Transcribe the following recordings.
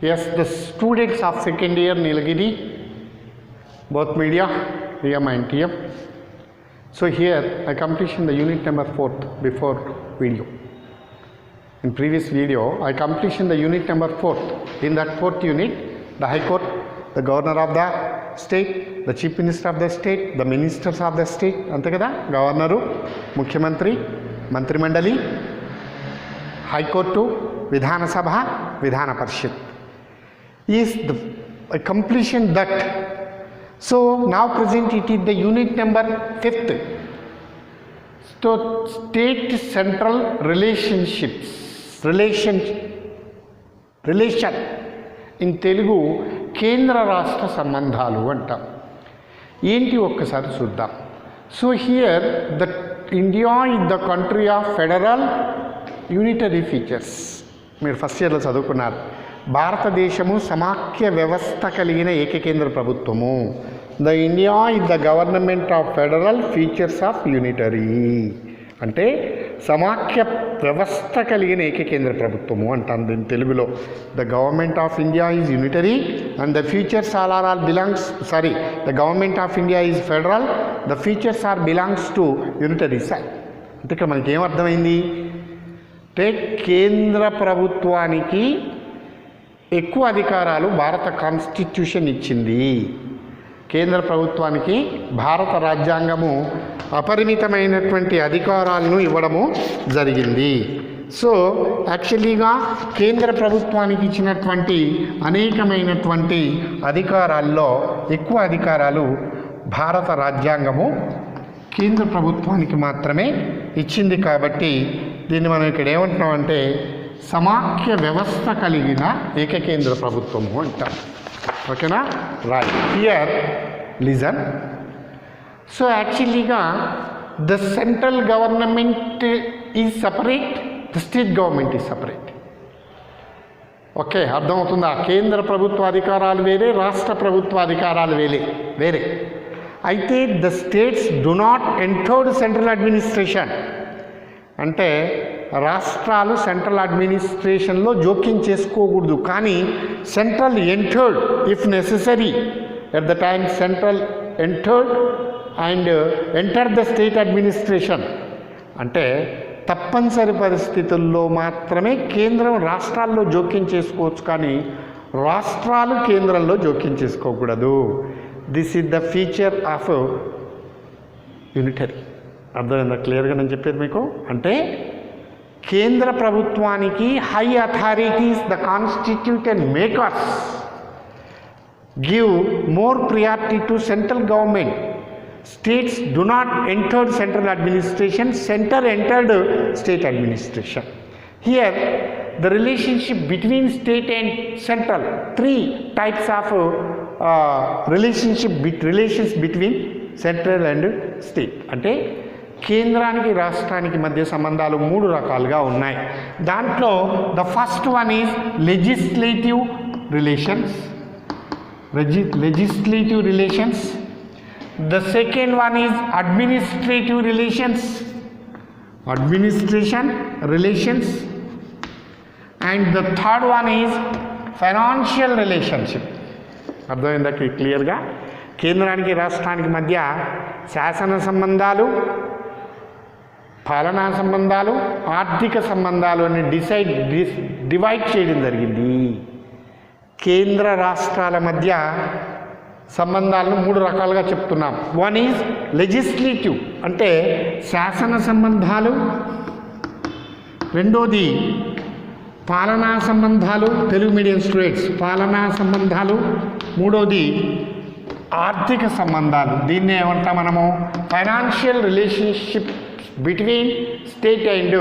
Yes, the students of second year Nilagiri, both media, EM and TM. So here I completion the unit number 4th before video. In previous video I completion the unit number 4th. In that 4th unit, the High Court, the Governor of the state, the Chief Minister of the state, the Ministers of the state, ante kada Governor, Mukhyamantri, Mantri Mandali, High Court, Vidhana Sabha, Vidhana Parishad. Is the completion that. So now present it is the unit number 5th. So state central relationships, relation in Telugu కేంద్ర రాష్ట్ర సంబంధాలు అంటాం. ఏంటి ఒక్కసారి చూద్దాం. So here the India is the country of federal unitary features. మీరు first ఇయర్లో చదువుకున్నారు. భారతదేశము సమాఖ్య వ్యవస్థ కలిగిన ఏకకేంద్ర ప్రభుత్వము. The India is the government of federal features of unitary అంటే సమాఖ్య వ్యవస్థ కలిగిన ఏకకేంద్ర ప్రభుత్వము అంటాను దీని తెలుగులో. The government of India is unitary and the features are belongs the government of India is federal, the features are belongs to unitary side. అంటే ఇక్కడ మనకి ఏమర్థమైంది అంటే కేంద్ర ప్రభుత్వానికి ఎక్కువ అధికారాలు భారత కాన్స్టిట్యూషన్ ఇచ్చింది. కేంద్ర ప్రభుత్వానికి భారత రాజ్యాంగము అపరిమితమైనటువంటి అధికారాలను ఇవ్వడము జరిగింది. సో యాక్చువల్లీగా కేంద్ర ప్రభుత్వానికి ఇచ్చినటువంటి అనేకమైనటువంటి అధికారాల్లో ఎక్కువ అధికారాలు భారత రాజ్యాంగము కేంద్ర ప్రభుత్వానికి మాత్రమే ఇచ్చింది. కాబట్టి దీన్ని మనం ఇక్కడ ఏమంటున్నామంటే సమాఖ్య వ్యవస్థ కలిగిన ఏకకేంద్ర ప్రభుత్వము అంటాం. ఓకేనా? రైట్. Here listen. సో యాక్చువల్లీగా the central government is separate, the state government is separate. Okay, అర్థమవుతుందా? కేంద్ర ప్రభుత్వ అధికారాలు వేరే, రాష్ట్ర ప్రభుత్వ అధికారాలు వేరే. అయితే the states do not entered central administration అంటే రాష్ట్రాలు సెంట్రల్ అడ్మినిస్ట్రేషన్లో జోక్యం చేసుకోకూడదు. కానీ central entered if necessary at the time central entered and enter the state administration అంటే తప్పనిసరి పరిస్థితుల్లో మాత్రమే కేంద్రం రాష్ట్రాల్లో జోక్యం చేసుకోవచ్చు, కానీ రాష్ట్రాలు కేంద్రంలో జోక్యం చేసుకోకూడదు. This is the feature of unitary. అర్థమైందా క్లియర్గా నేను చెప్పేది మీకు? అంటే కేంద్ర ప్రభుత్వానికి high authorities the constituted makers give more priority to central government. States do not entered central administration, centre entered state administration. Here the relationship between state and central, 3 types of relations between central and state. అంటే కేంద్రానికి రాష్ట్రానికి మధ్య సంబంధాలు 3 రకాలుగా ఉన్నాయి. దాంట్లో the first one is legislative relations. The second one is administrative relations. And the third one is financial relationship. అర్థమైందా క్లియర్గా? కేంద్రానికి రాష్ట్రానికి మధ్య శాసన సంబంధాలు, పాలనా సంబంధాలు, ఆర్థిక సంబంధాలు అని డివైడ్ చేయడం జరిగింది. కేంద్ర రాష్ట్రాల మధ్య సంబంధాలను 3 రకాలుగా చెప్తున్నాం. వన్ ఈజ్ లెజిస్లేటివ్ అంటే శాసన సంబంధాలు, రెండోది పాలనా సంబంధాలు, తెలుగు మీడియం స్టూడెంట్స్ పాలనా సంబంధాలు, మూడోది ఆర్థిక సంబంధాలు. దీన్ని ఏమంటాం మనము? Financial relationship between state and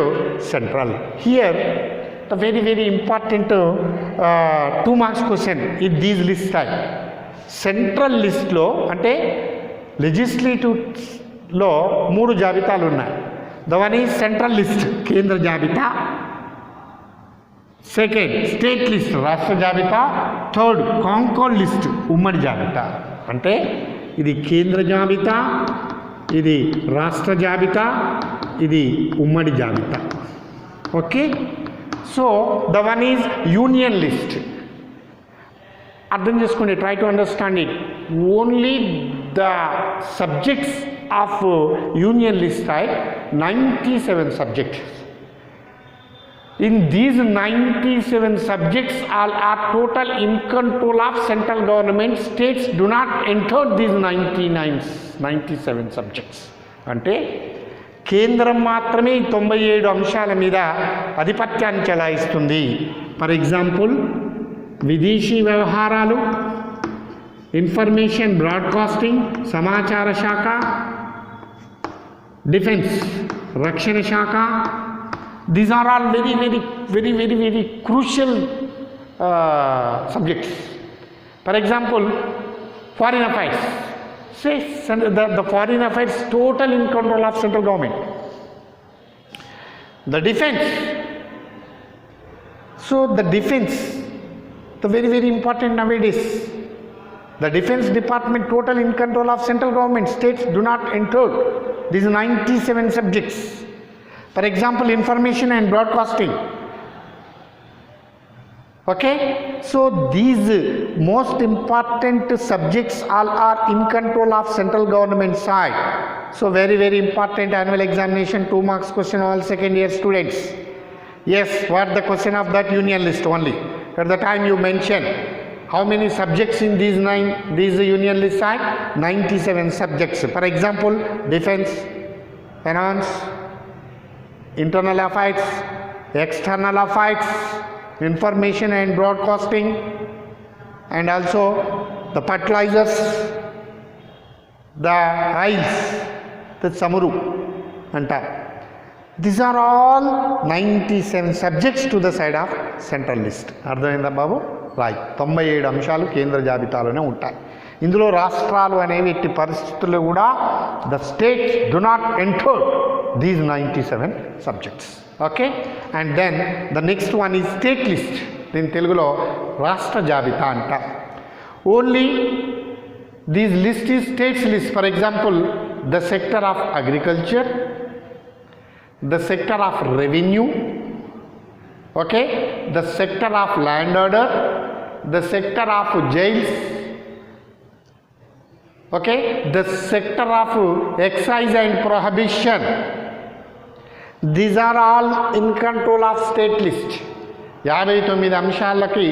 central. Here the very important 2 marks question is these list type. Central లిస్ట్లో అంటే లెజిస్లేటివ్లో 3 జాబితాలు ఉన్నాయి. The one is central list కేంద్ర జాబితా, సెకండ్ స్టేట్ లిస్ట్ రాష్ట్ర జాబితా, థర్డ్ కాంకర్డ్ లిస్ట్ ఉమ్మడి జాబితా. అంటే ఇది కేంద్ర జాబితా, ఇది రాష్ట్ర జాబితా, ఇది ఉమ్మడి జాబితా. Okay, so the one is union list. అర్థం చేసుకోండి, try to understand it. Only the subjects of union list are 97 subjects. In these 97 subjects all are total in control of central government. States do not enter these 97 subjects. అంటే కేంద్రం మాత్రమే 97 అంశాల మీద ఆధిపత్యాన్ని చెలాయిస్తుంది. For example విదేశీ వ్యవహారాలు, information broadcasting, సమాచార శాఖ, డిఫెన్స్ రక్షణ శాఖ. These are all very crucial subjects. For example, foreign affairs. Say the foreign affairs total in control of central government. The defense. So the defense, the very important nowadays. The defense department total in control of central government. States do not enter these 97 subjects. For example, information and broadcasting. Okay, so these most important subjects all are in control of central government side. So very important annual examination 2 marks question, all second year students. Yes, what the question of that union list only. At the time you mention how many subjects in these union list side? 97 subjects. For example, defense, finance, internal affairs, external affairs, information and broadcasting, and also the fertilizers, the oils, the samuru anta. These are all 97 subjects to the side of central list. అర్థమైందా బాబు? Right. 97 అంశాలు కేంద్ర జాబితాలోనే ఉంటాయి. ఇందులో రాష్ట్రాలు అనేవి ఎట్టి పరిస్థితుల్లో కూడా the states do not enter these 97 subjects. Okay, and then the next one is state list. దీని తెలుగులో రాష్ట్ర జాబితా అంట. Only these list is states list. For example, the sector of agriculture, the sector of revenue, okay, the sector of land order, the sector of jails, okay, the sector of excise and prohibition. These are all in control of state list. 59 అంశాలకి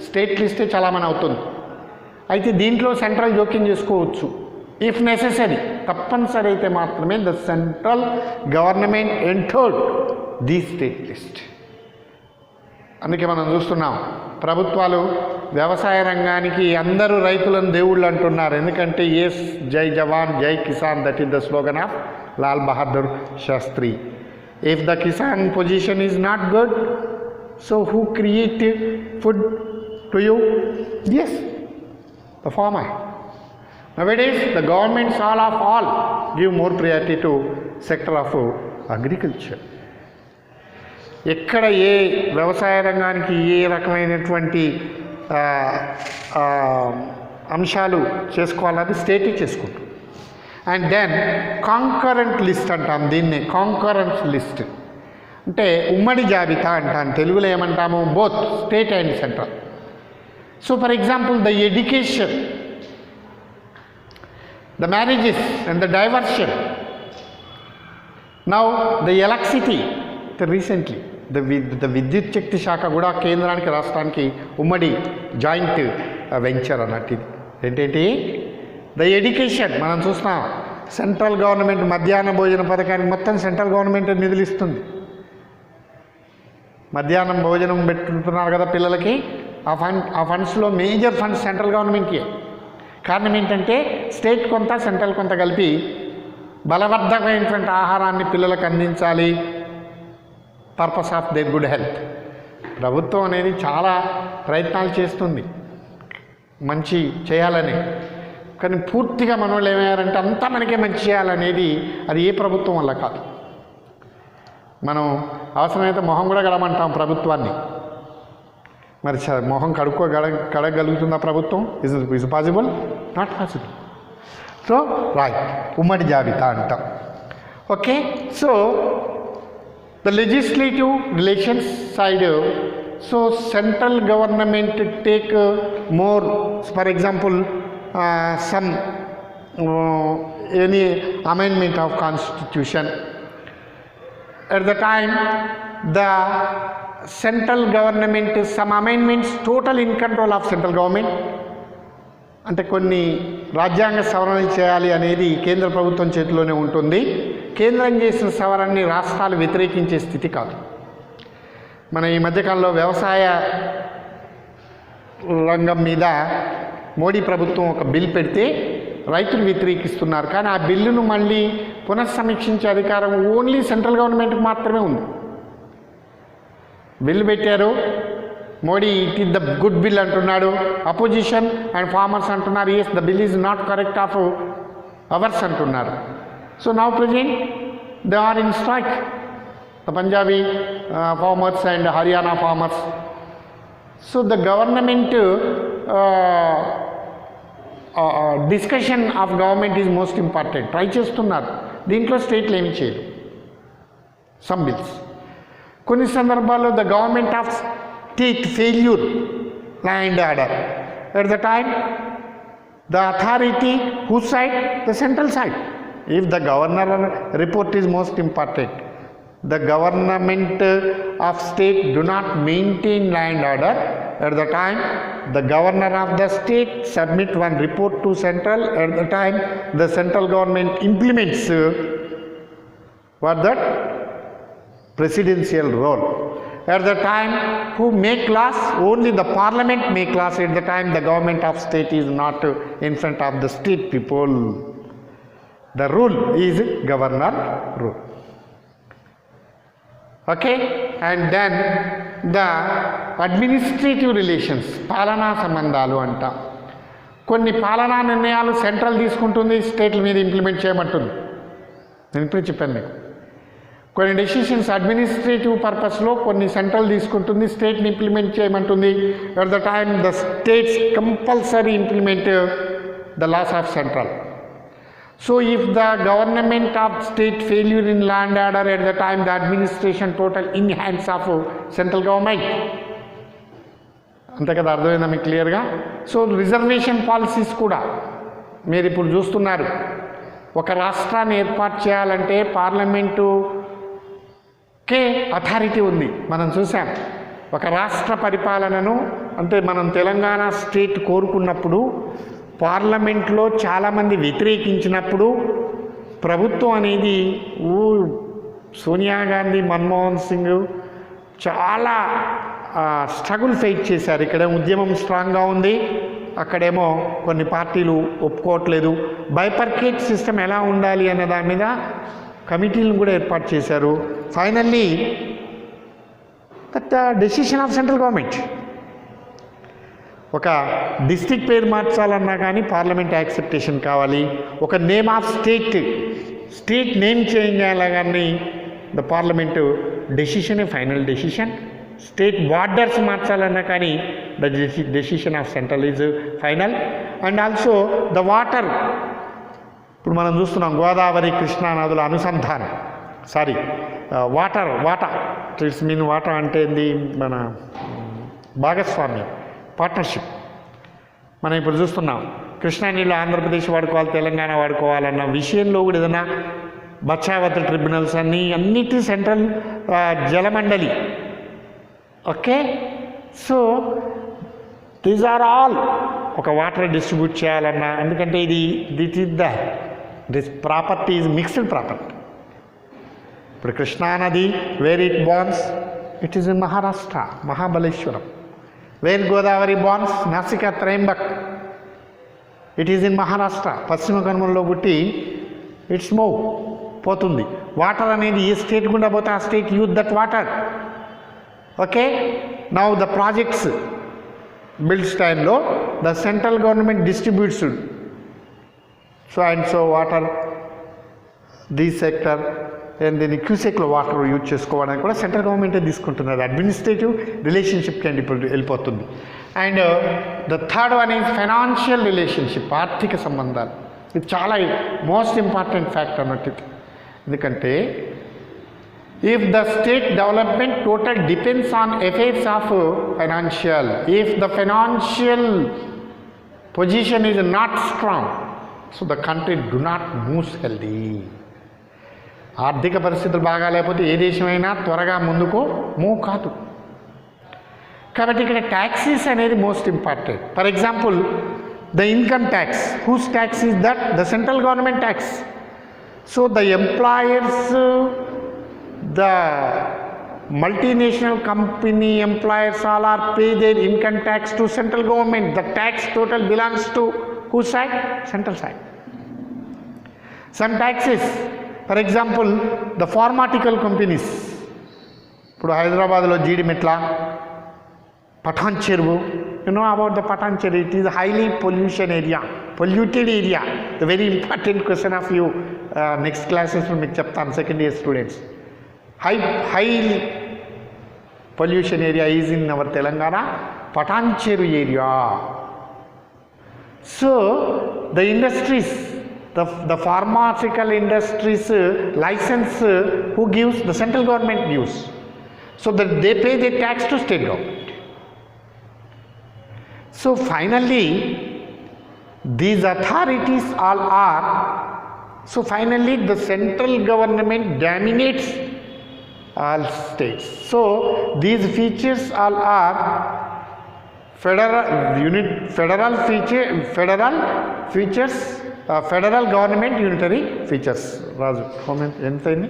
state లిస్టే చలామణి అవుతుంది. అయితే దీంట్లో central జోక్యం చేసుకోవచ్చు if necessary. తప్పనిసరి అయితే మాత్రమే the central government entered the state list. అందుకే మనం చూస్తున్నాం ప్రభుత్వాలు వ్యవసాయ రంగానికి అందరూ రైతులను దేవుళ్ళు అంటున్నారు. ఎందుకంటే ఎస్ జై జవాన్ జై కిసాన్, that is the slogan of Lal Bahadur Shastri. If the Kisan position is not good, so who create food to you? Yes, the farmer. Nowadays, the governments all give more priority to sector of agriculture. ఎక్కడ ఏ వ్యవసాయ రంగానికి ఏ రకమైనటువంటి అంశాలు చేసుకోవాలని స్టేటే చేసుకుంటారు. And then concurrent list అంటాం దీన్నే. Concurrent list అంటే ఉమ్మడి జాబితా అంటాం. తెలుగులో ఏమంటాము? Both state and central. So for example the education, the marriages and the diversion, now the electricity, recently the విద్యుత్ శక్తి శాఖ కూడా కేంద్రానికి రాష్ట్రానికి ఉమ్మడి జాయింట్ వెంచర్ అన్నట్టు. ఇది ఏంటంటే ద ఎడ్యుకేషన్ మనం చూస్తున్నాం. సెంట్రల్ గవర్నమెంట్ మధ్యాహ్న భోజన పథకానికి మొత్తం సెంట్రల్ గవర్నమెంట్ నిధులు ఇస్తుంది. మధ్యాహ్నం భోజనం పెట్టుతున్నారు కదా పిల్లలకి, ఆ ఫండ్స్లో మేజర్ ఫండ్స్ సెంట్రల్ గవర్నమెంట్కి. కారణం ఏంటంటే స్టేట్ కొంత సెంట్రల్ కొంత కలిపి బలవర్ధకమైనటువంటి ఆహారాన్ని పిల్లలకు అందించాలి, purpose of their good health. ప్రభుత్వం అనేది చాలా ప్రయత్నాలు చేస్తుంది మంచి చేయాలని. కానీ పూర్తిగా మన వాళ్ళు ఏమయ్యారంటే అంతా మనకే మంచి చేయాలనేది అది ఏ ప్రభుత్వం వల్ల కాదు. మనం అవసరమైతే మొహం కూడా గడమంటాం ప్రభుత్వాన్ని. మరి మొహం కడగలుగుతుందా ప్రభుత్వం? Is possible? Not possible. So right, ఉమ్మడి జాబితా అంటాం. Okay, so the legislative relations side so central government take more, for example some any amendment of constitution. At the time the central government, some amendments total in control of central government, అంటే కొన్ని రాజ్యాంగ సవరణలు చేయాలి అనేది కేంద్ర ప్రభుత్వం చేతిలోనే ఉంటుంది. కేంద్రం చేసిన సవరణని రాష్ట్రాలు వ్యతిరేకించే స్థితి కాదు. మన ఈ మధ్యకాలంలో వ్యవసాయ రంగం మీద మోడీ ప్రభుత్వం ఒక బిల్ పెడితే రైతులు వ్యతిరేకిస్తున్నారు, కానీ ఆ బిల్లును మళ్ళీ పునఃసమీక్షించే అధికారం ఓన్లీ సెంట్రల్ గవర్నమెంట్కి మాత్రమే ఉంది. బిల్లు పెట్టారు, Modi it is the good bill అంటున్నాడు, అపోజిషన్ అండ్ ఫార్మర్స్ అంటున్నారు as the bill is not correct of ours అంటున్నారు. So now present they are in strike, the Punjabi farmers and Haryana farmers. So the government discussion of government is most important. Try చేస్తున్నారు, దీంట్లో స్టేట్లు ఏమి చేయరు. Some bills, కొన్ని సందర్భాల్లో the government of state failure law and order, at the time the authority who side, the central side. If the governor report is most important, the government of state do not maintain law and order, at the time the governor of the state submit one report to central, at the time the central government implements what that presidential role. At the time who make laws, only the parliament make laws. At the time the government of state is not in front of the state people. The rule is governor rule. Okay, and then the administrative relations, పాలనా సంబంధాలు అంట. కొన్ని పాలనా నిర్ణయాలు central తీసుకుంటుంది, స్టేట్ల మీద implement చేయమంటుంది. నేను ఇప్పుడు చెప్పాను మీకు. కొన్ని డెసిషన్స్ అడ్మినిస్ట్రేటివ్ పర్పస్లో కొన్ని సెంట్రల్ తీసుకుంటుంది, స్టేట్ని ఇంప్లిమెంట్ చేయమంటుంది. At the time the states compulsory implement the laws of central. So if the government of state failure in law and order, at the time the administration total in hands of central government. అంతే కదా, అర్థమైందా మీకు క్లియర్గా? So reservation policies కూడా మీరు ఇప్పుడు చూస్తున్నారు. ఒక రాష్ట్రాన్ని ఏర్పాటు చేయాలంటే పార్లమెంటుకే అథారిటీ ఉంది. మనం చూసాం ఒక రాష్ట్ర పరిపాలనను, అంటే మనం తెలంగాణ స్టేట్ కోరుకున్నప్పుడు పార్లమెంట్లో చాలామంది వ్యతిరేకించినప్పుడు ప్రభుత్వం అనేది సోనియా గాంధీ, మన్మోహన్ సింగ్ చాలా స్ట్రగుల్ ఫేస్ చేశారు. ఇక్కడ ఉద్యమం స్ట్రాంగ్గా ఉంది, అక్కడేమో కొన్ని పార్టీలు ఒప్పుకోవట్లేదు. బైపర్కేట్ సిస్టమ్ ఎలా ఉండాలి అనే దాని మీద కమిటీలను కూడా ఏర్పాటు చేశారు. Finally that decision of central government. ఒక డిస్ట్రిక్ట్ పేరు మార్చాలన్నా కానీ పార్లమెంట్ యాక్సెప్టేషన్ కావాలి. ఒక name of state name change చేయాలి కానీ ద పార్లమెంటు డెసిషనే ఫైనల్ డెసిషన్. స్టేట్ బార్డర్స్ మార్చాలన్నా కానీ the decision of central is final. And also the water, ఇప్పుడు మనం చూస్తున్నాం గోదావరి కృష్ణా నదుల అనుసంధానం, వాటర్ ఇట్స్ మీన్ వాటర్ అంటే ఏంది, మన భాగస్వామ్యం, పార్ట్నర్షిప్. మనం ఇప్పుడు చూస్తున్నాం కృష్ణా నీళ్ళు ఆంధ్రప్రదేశ్ వాడుకోవాలి, తెలంగాణ వాడుకోవాలన్న విషయంలో కూడా ఏదైనా బచావతి ట్రిబ్యునల్స్ అన్నిటి సెంట్రల్ జలమండలి. Okay, so these are all ఒక వాటర్ డిస్ట్రిబ్యూట్ చేయాలన్నా, ఎందుకంటే this property is mixed property. ఇప్పుడు కృష్ణానది where it borns, it is in Maharashtra, Mahabaleshwaram. Where Godavari borns, Nasika Trimbak, it is in Maharashtra, పశ్చిమ కనుమల్లో పుట్టి ఇట్స్ మూవ్ పోతుంది. వాటర్ అనేది ఏ స్టేట్ గుండా పోతే ఆ state use that water. Okay, now the projects builds టైంలో the central government distributes so and so water the sector and దీన్ని క్యూసెక్లో వాటర్ యూజ్ చేసుకోవడానికి కూడా సెంట్రల్ గవర్నమెంటే తీసుకుంటున్నది. అడ్మినిస్ట్రేటివ్ రిలేషన్షిప్ కింద ఇప్పుడు వెళ్ళిపోతుంది. And the third one is financial relationship, ఆర్థిక సంబంధాలు. ఇది చాలా మోస్ట్ ఇంపార్టెంట్ ఫ్యాక్ట్ అన్నట్టు. ఎందుకంటే If the state development total depends on affairs of financial, if the financial position is not strong, so the country do not move healthy. ఆర్థిక పరిస్థితులు బాగా లేకపోతే ఏ దేశమైనా త్వరగా ముందుకు మూవ్ కాదు. కాబట్టి ఇక్కడ ట్యాక్సెస్ అనేది most important. For example the income tax, whose tax is that? The central government tax. So the employers, the multinational company employers all are pay their income tax to central government. The tax total belongs to whose side? Central side. Some taxes, for example, the pharmaceutical companies. ఇప్పుడు హైదరాబాద్లో జీడిమెట్ల, పఠాన్ చెరువు, you know about the Patan Cherry, it is a highly polluted area. The very important question of you next classes will make chaptan second year students. High pollution area is in our Telangana, Patan Cherry area. So the industries, the pharmaceutical industries license who gives? The central government gives. So that they pay their tax to state government. So finally these authorities all are, so finally the central government dominates all states. So these features all are federal features, federal government unitary features. Raju, comment anything?